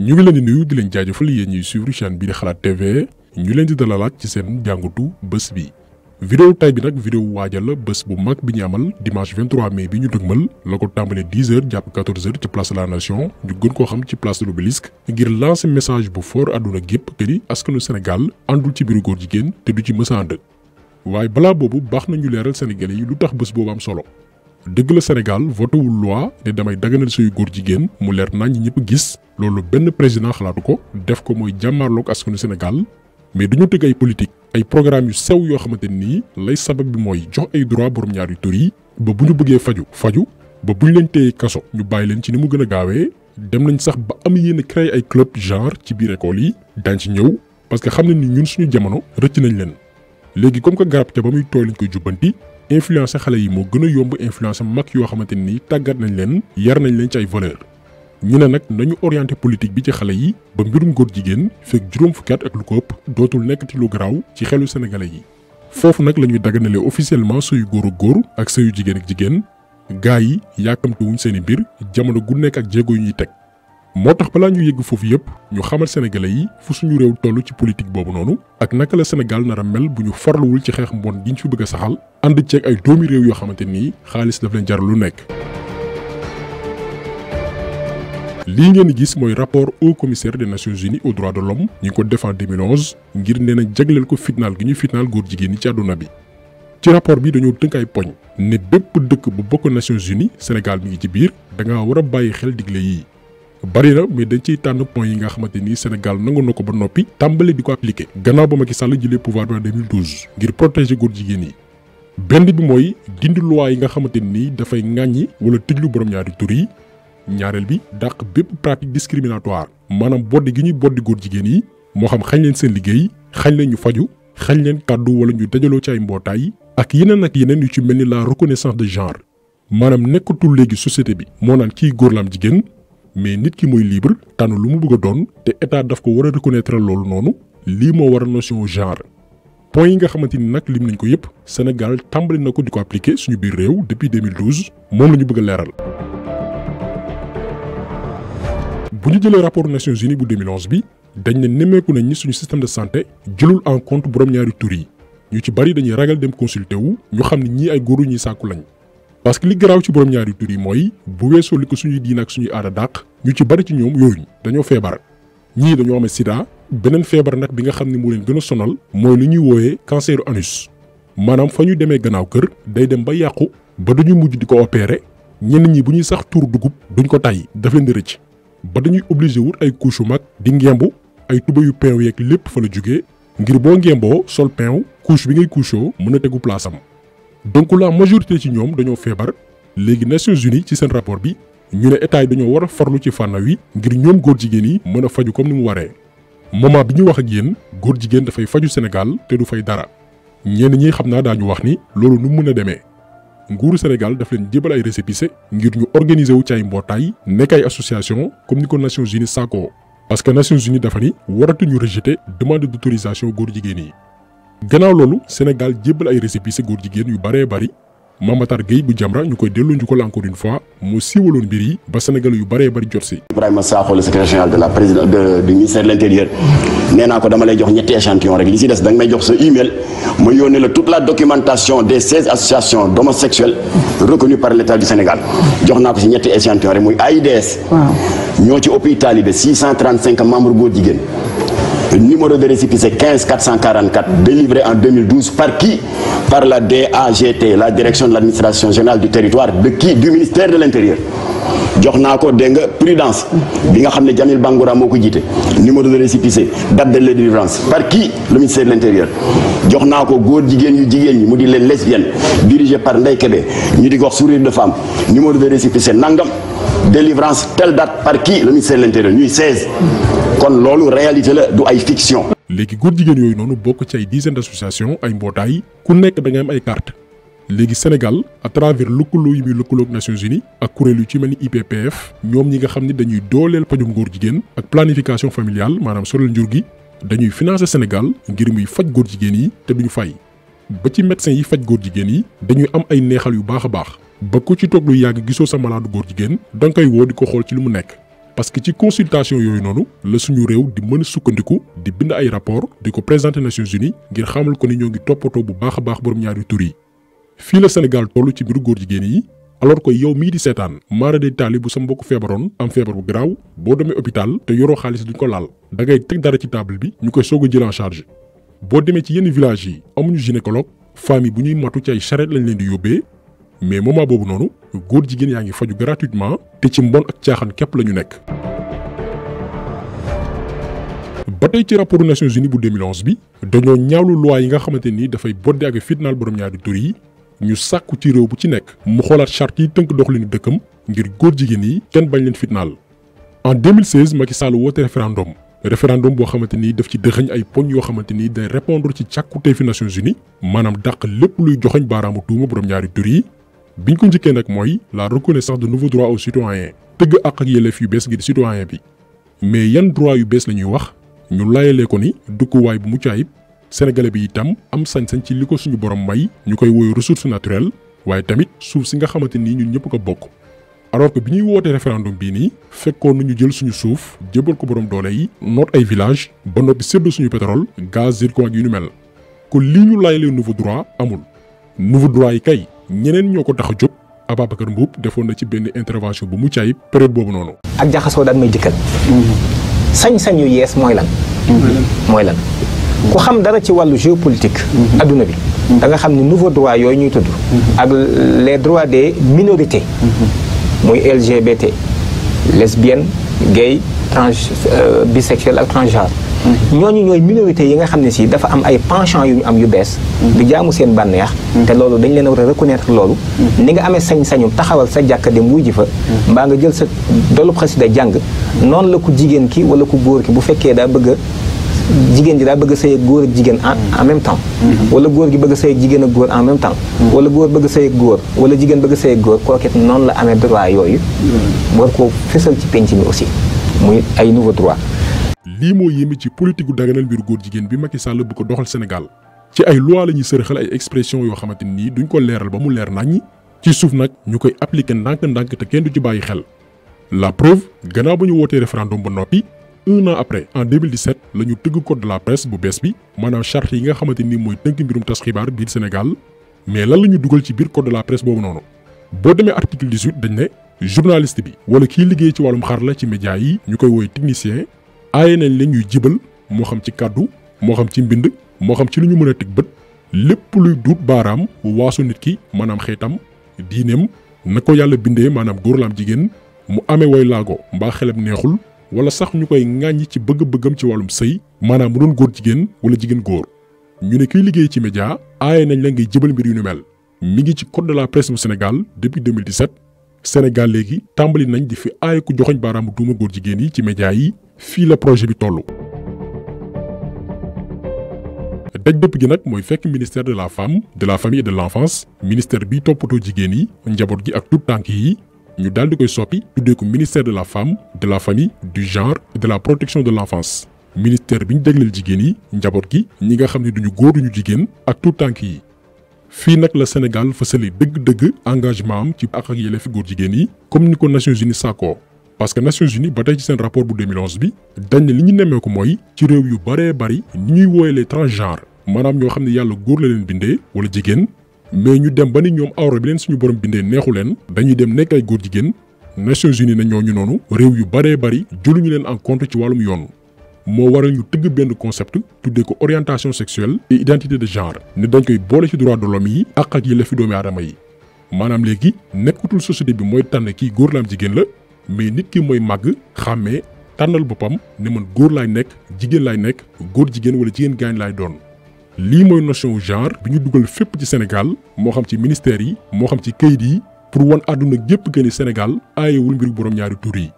ñu ngi leen di nuyu di leen jaajëfal yéen ñuy suivre chaîne bi di xalaat TV ñu leen di dalalaat ci seen jàngatu bés bi. vidéo tay bi nag vidéo waajal la bés bu mag bi ñu amal dimanche 23 mai bi ñu dëgmal la ko tàmbalee 10h jàpp 14h ci place de la nation ñu gën koo xam ci place de l'Obélisque ngir lancer message bu fort àdduna gépp que ni askanu Sénégal àndul ci biiru góor jigéen te du ci mës a ànd. waaye balaa boobu baax na ñu leeral Sénégalais yi lu tax bés boobu am solo. dëgg la Sénégal votewul loi ne damay daganal suy góor jigéen mu leer nañ ñi ñëpp gis loolu benn président xalaatu ko def ko mooy jàmmaarloog askanu Sénégal mais dañu tëgg ay politique ay programme yu sew yoo xamante nii lay sabab bi mooy jox ay droit borom ñaari tur yi ba bu ñu bëggee faju ba bu ñu leen téye kaso ñu bàyyi leen ci ni mu gën a gaawee dem nañ sax ba am yéen créer ay club genre ci biir école yi daañ ci ñëw parce que xam nañ ni ñun suñu jamono rëcc nañ leen léegi comme que garab te ba muy tooy lañ koy jubbanti influencer xale yi moo gën a yomb influencer mag yoo xamante ni tàggat nañ leen yar nañ leen ci ay valeur ñu ne nag nañu orienté politique bi ci xale yi ba mbirum góor jigéen fekk juróom fukki at ak lu ko ëpp dootul nekkati lu garaaw ci xelu sénégalais yi foofu nag la ñuy daganale officiellement sëyu góor ak góor ak sëyu jigéen ak jigéen gaa yi yàkkamte wuñ seen i mbir jamono gu nekk ak jéego yu ñuy teg moo tax balaa ñu yegg foofu yëpp ñu xamal sénégalais yi fu suñu réew toll ci politique boobu noonu ak naka la Sénégal nar a mel bu ñu farluwul ci xeex mbon gi ñu fi bëgg a saxal ànd ceeg ay doomi réew yoo xamante nii xaalis daf leen jar lu nekk. lii ngeen di gis mooy rapport haut commissaire des Nations Unies aux droits de l'homme ñu ngi ko def en 2011 ngir nee na jagleel ko fitnaal gi ñuy fitnaal góor jigéen ñi ci àdduna bi. ci rapport bi dañoo tënk ay poñ ne bépp dëkk bu bokk Nations Unies Sénégal mi ngi ci biir da ngaa war a bàyyi xel digle yii. bari na mais dañ ciy tànn point yi nga xamante ni Sénégal nangu na ko ba noppi tàmbale di ko appliquer gannaaw ba Macky Sall jëlee pouvoir bi en 2012 ngir protéger góor jigéen yi. benn bi mooy dindi loi yi nga xamante ni dafay ŋàññi wala tëjlu borom ñaari tur yi. ñaareel bi dàq bépp pratique discriminatoire maanaam boddi gi ñuy boddi góor jigéen yi moo xam xañ leen seen liggéey xañ leen ñu faju xañ leen kàddu wala ñu dajaloo ci ay mbootaay ak yeneen yu ci mel ni la reconnaissance de genre maanaam nekkatul léegi société bi moo naan kii góor la am jigéen mais nit ki mooy libre tànn lu mu bëgg a doon te état daf ko war a reconnaître loolu noonu lii moo war a notion genre point yi nga xamante ni nag lim nañ ko yëpp Sénégal tàmbali na ko di ko appliquer suñu biir réew depuis 2012 moom la ñu bëgg a leeral. bu ñu jëlee rapport Nations Unies bu 2011 bi dañ ne nemmeeku nañ ni suñu système de santé jëlul en compte borom ñaari tur yi ñu ci bari dañuy ragal dem consulter wu ñu xam ne ñii ay góoru ñuy sàkku lañ. parce que li garaaw ci borom ñaari tur yi mooy bu weesoo li ko suñuy diin ak suñuy aada dàq ñu ci bari ci ñoom yooyu dañoo feebar ñii dañoo amee sida beneen feebar nag bi nga xam ne moo leen gën a sonal mooy li ñuy wooyee canceru anus maanaam fa ñu demee gannaaw kër day dem ba yàqu ba dañuy mujj di ko opérer ñenn ñi bu ñuy sax tuur dugub duñ ko tàyyi daf leen di rëcc ba dañuy obligé wut ay couche yu mag di ngembu ay tuba yu peew yeeg lépp fa la jógee ngir boo ngemboo sol peew couche bi ngay couchoo mën a tegu place am donc la majorité ci ñoom dañoo feebar léegi Nations Unies ci seen rapport bi ñu ne état yi dañoo war a farlu ci fànn wi ngir ñoom góor jigéen yi mën a faju comme ni mu waree moment bi ñu wax ak yéen góor jigéen dafay faju Sénégal te du fay dara ñenn ñi xam naa daañu wax ni loolu nu mën a demee nguuru Sénégal daf leen jébal ay récépissé ngir ñu organiser wu ci ay mbootaay nekk ay association comme ni ko Nations Unies sàkkoo parce que Nations Unies dafa ni waratuñu rejeter demande d'autorisation góor jigéen yi. gannaaw loolu Sénégal jébal ay récépissé góor jigéen yu baree bari Mamatar Gueye bu Jamra ñu koy delloo njukkal encore une fois moo siiwaloon mbir yi ba Sénégal yu baree bari jot si. Ibrahima Sakho le secrétaire général de la présidence du ministère de l'intérieur nee naa ko dama lay jox ñetti échantillon rek li ci des da nga may jox sa email ma yónnee la toute la documentation des 16 associations d'homosexuels reconnues par l'État du Sénégal jox naa ko ci ñetti échantillon rek muy AIDS. ñoo ci ëpp taalibe 635 membres góor jigéen. numéro de récépissé 15 444 délivré en 2012 par qui? Par la DAGT, la direction de l'administration générale du territoire de qui? Du ministère de l'Intérieur. jox naa ko dégg nga prudence bi nga xam ne Jamil Bangoura moo ko jiite numéro de récépissé date de la délivrance par qui? Le ministère de l'Intérieur. jox naa ko góor jigéen yu jigéen ñi mu di leen lesbiennes dirigé par Ndeye Kébé ñu di ko wax sourire de femme numéro de récépissé nangam délivrance telle date par qui? Le ministère de l'Intérieur ñuy 16. kon loolu réalité la du ay fiction. léegi góor jigéen yooyu noonu bokk ci ay dizaine d'associations ay mbootaay ku nekk da nga am ay carte léegi Sénégal à travers lëkkaloo yi muy lëkkaloo ak Nations Unies ak kuréel yu ci mel ni IPPF ñoom ñi nga xam ne dañuy dooleel pajum góor jigéen ak planification familiale maanaam sorel njur gi dañuy financer Sénégal ngir muy faj góor jigéen yi te duñu fay ba ci médecins yi faj góor jigéen yi dañuy am ay neexal yu baax a baax ba ku ci toog lu yàgg gisoo sa malade góor jigéen da nga koy woo di ko xool ci lu mu nekk parce que ci consultation yooyu noonu la suñu réew di mën a sukkandiku di bind ay rapport di ko présenter Nations Unies ngir xamal ko ni ñoo ngi toppatoo bu baax a baax borom ñaari tur yi. fii la Sénégal toll ci mbiru góor jigéen yi alors que yow mii di seetaan maara day taali bu sa mbokk feebaroon am feebar bu garaaw boo demee hôpital te yoroo xaalis duñ ko laal da ngay teg dara ci table bi ñu koy soog a jël en charge. boo demee ci yenn village yi amuñu gynécologue famille bu ñuy matu ci ay charrette lañ leen di yóbbee mais moment boobu noonu góor jigéen yaa ngi faju gratuitement te ci mbon ak caaxaan képp la ñu nekk. ba tey ci rapport Nations Unies bu 2011 bi dañoo ñaawlu loi yi nga xamante ni dafay bodde ak fitnaal borom ñaari tur yi ñu sàkku ci réew bu ci nekk mu xoolaat charte yi tënk doxalinu dëkkam ngir góor jigéen yi kenn bañ leen fitnaal. en 2016 Macky Sall woote référendum boo xamante ni daf ci dëxëñ ay poñ yoo xamante ni day répondre ci càkkutee fi Nations Unies maanaam dàq lépp luy joxoñ baaraamu tuuma borom ñaari tur yi. biñ ko njëkkee nag mooy la reconnaissance de nouveaux droits aux citoyens tëgg ak yelleef yu bees gi di citoyen bi mais yan droit yu bees la ñuy wax ñu layalee ko ni dëkkuwaay bu mucc ayib sénégalais bi itam am sañ-sañ ci li ko suñu borom may ñu koy woy ressource naturelle waaye tamit suuf si nga xamante ni ñun ñëpp ko bokk. alors que bi ñuy wootee référendum bii nii fekkoon nañu jël suñu suuf jébal ko borom doole yi noot ay village ba noppi séddoo suñu pétrole gaz zircon ak yu ñu mel kon lii ñu layalee nouveau droit amul nouveau droit yi kay ñeneen ñoo ko tax a jóg. Ababacar Mboup defoon na ci benn intervention bu mucc ayib période boobu noonu. ak jaxasoo daan may jëkkal. sañ-sañ yu yees mooy lan. mooy lan ku xam dara ci wàllu géopolitique. adduna bi da nga xam ni nouveau droit yooyu ñuy tudd. ak les droits des minorités. muy LGBT lesbienne gay bisexuel ak transgenre. ñooñu ñooy minorité yi nga xam ne si dafa am ay penchant yu ñu am yu bees di jaamu seen bànneex te loolu dañ leen war a reconnaître loolu ni nga amee sañ-sañu taxawal sa jàkka dem wuy ji fa mbaa nga jël sa dolub xasida jàng noonu la ku jigéen ki wala ku góor ki bu fekkee daa bëgg a jigéen ji daa bëgg a sëy ak góor ak jigéen en même temps wala góor gi bëgg a sëy ak jigéen ak góor en même temps wala góor bëgg a sëy ak góor wala jigéen bëgg a sëy ak góor kooket noonu la amee droit yooyu war koo fësal ci penc mi aussi muy ay nouveau droit. lii moo yéeme ci politique gu daganal mbiru góor jigéen bi Macky Sall bu ko doxal Sénégal ci ay loi la ñuy sërëxal ay expression yoo xamante ni duñ ko leeral ba mu leer naññi ci suuf nag ñu koy appliquer ndànk-ndànk te kenn du ci bàyyi xel. la preuve gannaaw ba ñu wootee référendum ba noppi 1 an après en 2017 la ñu tëgg code de la presse bu bees bi maanaam charte yi nga xamante ni mooy tënk mbirum tas xibaar biir Sénégal mais lan la ñu dugal ci biir code de la presse boobu noonu boo demee article 18 dañ ne journaliste bi wala kiy liggéey ci wàllum xarala ci média yi ñu koy woowee technicien. aaye nañ leen ñuy jibal moo xam ci kàddu moo xam ci mbind moo xam ci lu ñu mën a teg bët lépp luy duut baaraam waasu nit ki maanaam xeetam diineem na ko yàlla bindee maanaam góor la am jigéen mu amee way laago mbaa xelam neexul wala sax ñu koy ŋàññi ci bëgg-bëggam ci wàllum sëy maanaam mu doon góor jigéen wala jigéen góor ñu ne kiy liggéey ci média aaye nañ la ngay jibal mbir yu nu mel mi ngi ci code de la presse bu Sénégal depuis 2017 Sénégal léegi tàmbali nañ di fi aaye ku joxoñ baaraamu tuuma góor jigéen yi ci média yi fii la projet bi toll. daj dëpp gi nag mooy fekk ministère de la femme de la famille et de l'enfance ministère bi toppatoo jigéen yi njaboot gi ak tout tànk yi ñu daal di koy soppi tuddee ko ministère de la femme de la famille du genre et de la protection de l'enfance ministère bi ñu jagleel jigéen yi njaboot gi ñi nga xam ne duñu góor duñu jigéen ak tout tànk yi. fii nag la Sénégal fësale dëgg-dëgg engagement am ci àq ak yelleefi góor jigéen yi comme ni ko Nations Unies sàkkoo parce que Nations Unies ba tey ci seen rapport bu 2011 bi dañ ne li ñu nemmee ko mooy ci réew yu baree bari ni ñuy wooye les transgenres maanaam ñoo xam ne yàlla góor la leen bindee wala jigéen mais ñu dem ba ni ñoom awra bi leen suñu borom bindee neexu leen dañuy dem nekk ay góor jigéen Nations Unies na ñooñu noonu réew yu baree bari jëluñu leen en compte ci wàllum yoon moo waral ñu tëgg benn concept tuddee ko orientation sexuelle et identité de genre ne dañ koy boole ci droit de l'homme yi ak yelleefi doomi aadama yi maanaam léegi nekkutul société bi mooy tànn kii góor la am jigéen la mais nit ki mooy màgg xàmmee tànnal boppam ne man góor laay nekk jigéen laay nekk góor jigéen wala jigéen gaañ laay doon lii mooy notion genre bi ñu dugal fépp ci Sénégal moo xam ci ministère yi moo xam ci kayit yi pour wan àdduna gépp que ni Sénégal aayewul mbiru borom ñaari tur yi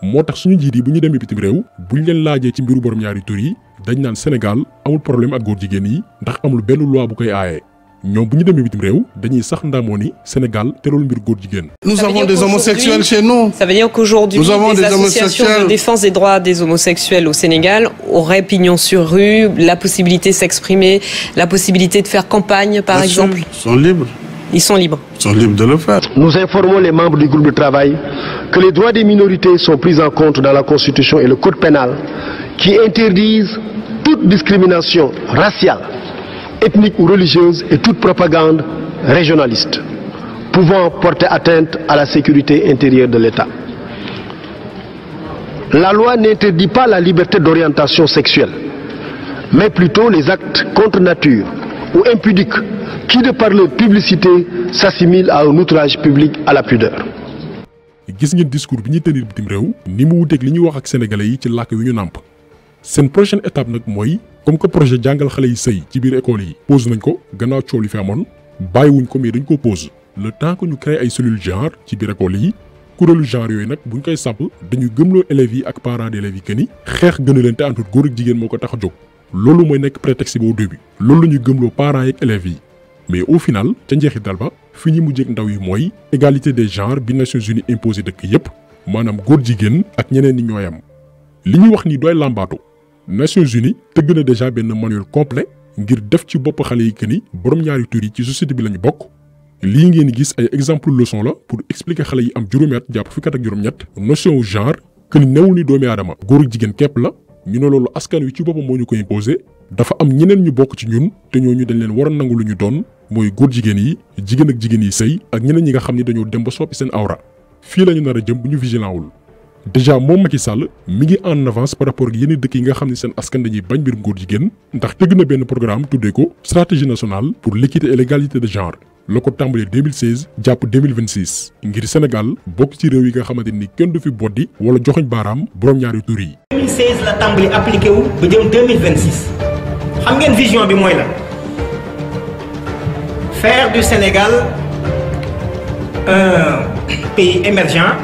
moo tax suñu njiit yi bu ñu demee bitim réew buñ leen laajee ci mbiru borom ñaari tur yi dañ naan Sénégal amul problème ak góor jigéen yi ndax amul benn loi bu koy aaye ñoom bu ñu demee bitim réew dañuy sax ndamoo ni Sénégal terewul mbir góor jigéen. Nous avons des homosexuels chez nous. Ça veut dire qu'aujourd'hui, les associations de défense des droits des homosexuels au Sénégal auraient pignon sur rue, la possibilité de s'exprimer, la possibilité de faire campagne, par exemple. Ils sont libres. Ils sont libres. Ils sont libres de le faire. Nous informons les membres du groupe de travail que les droits des minorités sont pris en compte dans la Constitution et le Code pénal qui interdisent toute discrimination raciale, ethnique ou religieuse et toute propagande régionaliste pouvant porter atteinte à la sécurité intérieure de l'État. La loi n'interdit pas la liberté d'orientation sexuelle, mais plutôt les actes contre nature ou impudiques qui, de par leur publicité, s'assimilent à un outrage public à la pudeur. gis ngeen discours bi ñuy tenir bitim réew ni mu wuteeg li ñuy wax ak sénégalais yi ci làkk yu ñu nàmp seen prochaine étape nag mooy comme que projet jàngal xale yi sëy ci biir école yi pose nañ ko gannaaw coow li fi amoon bàyyiwuñ ko mais dañ ko pose le temps que ñu créé ay cellules genre ci biir école yi kuréelu genre yooyu nag buñ koy sàpp dañuy gëmloo élèves yi ak parents d'élèves yi que ni xeex gën a leen te entre góor ak jigéen moo ko tax a jóg loolu mooy nekk prétexte bi au début loolu la ñuy gëmloo parents yi ak élèves yi mais au final ca njeexital ba fi ñu mujjee ak ndaw yi mooy égalité des genres bi Nations Unies imposé dëkk yépp maanaam góor jigéen ak ñeneen ñi ñooyam li ñuy wax ni doy làmbaatu Nations Unies tëgg na déjà benn manuel complet ngir def ci bopp xale yi que ni borom ñaari tur yi ci société bi lañu bokk lii ngeen gis ay exemple leçon la pour expliquer xale yi am juróomi at jàpp fukki at ak juróom-ñett notion wu genre que ni newul ni doomi aadama góor ak jigéen képp la ñu ne loolu askan wi ci boppam moo ñu ko imposé dafa am ñeneen ñu bokk ci ñun te ñooñu dañ leen war a nangu lu ñu doon mooy góor jigéen yi jigéen ak jigéen yi sëy ak ñeneen ñi nga xam ni dañoo dem ba soppi seen awra fii la ñu nar a jëm bu ñu vigilant wul déjà moom Macky Sall mi ngi en avance par rapport ak yeneen dëkk yi nga xam ne seen askan dañuy bañ mbirum góor jigéen ndax tëgg na benn programme tuddee ko stratégie nationale pour l'équité et l'égalité de genre la ko tàmbalee 2016 jàpp 2026 ngir Sénégal bokk ci réew yi nga xamante ni kenn du fi boddi wala joxoñ baaraam borom ñaari tur yi. 2016 la tàmbali appliqué wu ba jëm 2026 xam ngeen vision bi mooy la faire du Sénégal un pays émergent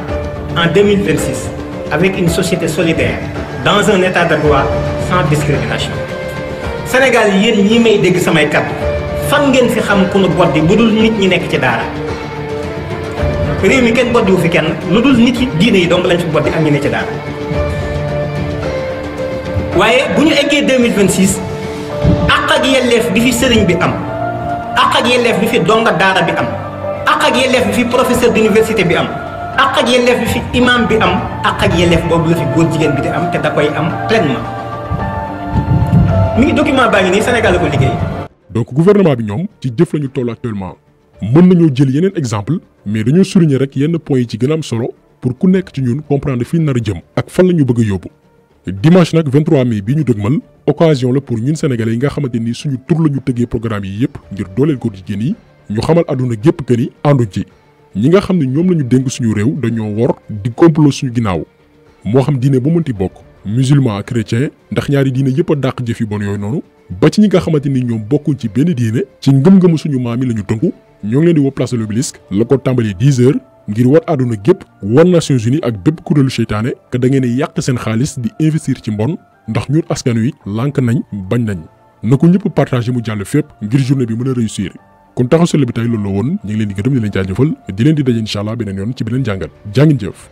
en 2026 avec une société solidaire dans un état de droit sans discrimination. Sénégal yéen ñi may dégg samay kàddu fan ngeen fi xam ku nu boddi bu dul nit ñi nekk ci daara réew mi kenn boddiwu fi kenn lu dul nit yi diine yi donc lañ fi boddi ak ñi ne ci daara waaye bu ñu eggee 2026 àq ak yelleef bi fi sëriñ bi am àq ak yelleef bi fi donga daara bi am àq ak yelleef bi fi professeur d'université bi am àq ak yelleef bi fi imam bi am àq ak yelleef boobu la fi góor jigéen bi di am te da koy am pleinement mi ngi document baa ngi nii Sénégal la ko liggéey. donc gouvernement bi ñoom ci jëf lañu toll actuellement mën nañoo jël yeneen exemple mais dañoo souligner rek yenn points yi ci gën a am solo pour ku nekk ci ñun comprendre fi nar a jëm ak fan la ñu bëgg a yóbbu dimanche nag 23 mai bi ñu dëgmal occasion la pour ñun sénégalais yi nga xamante ni suñu tur la ñu tëggee programme yi yépp ngir dooleel góor jigéen yi ñu xamal àdduna gépp que ni ànduñ ci ñi nga xam ne ñoom la ñu dénk suñu réew dañoo wor di complot suñu ginnaaw moo xam diine ba mënti bokk musulman ak chrétien ndax ñaari diine yépp a dàq jëf yu bon yooyu noonu ba ci ñi nga xamante ni ñoom bokkuñ ci benn diine ci ngëm-ngëmu suñu maam yi la ñu tënku ñoo ngi leen di woo place de l'Obélisque la ko tàmbalee 10h ngir war àdduna gépp war Nations Unies ak bépp kuréelu seytaane que da ngeen di yàq seen xaalis di investir ci mbon ndax ñun askan wi lànk nañ bañ nañ na ko ñëpp partagé mu jàll fépp ngir journée bi mën a réussir kon taxaw seetlu bi tey loolu la woon ñu ngi leen di gërëm di leen jaajëfal di leen di daje incha allah beneen yoon ci beneen jàngat jàngin jëf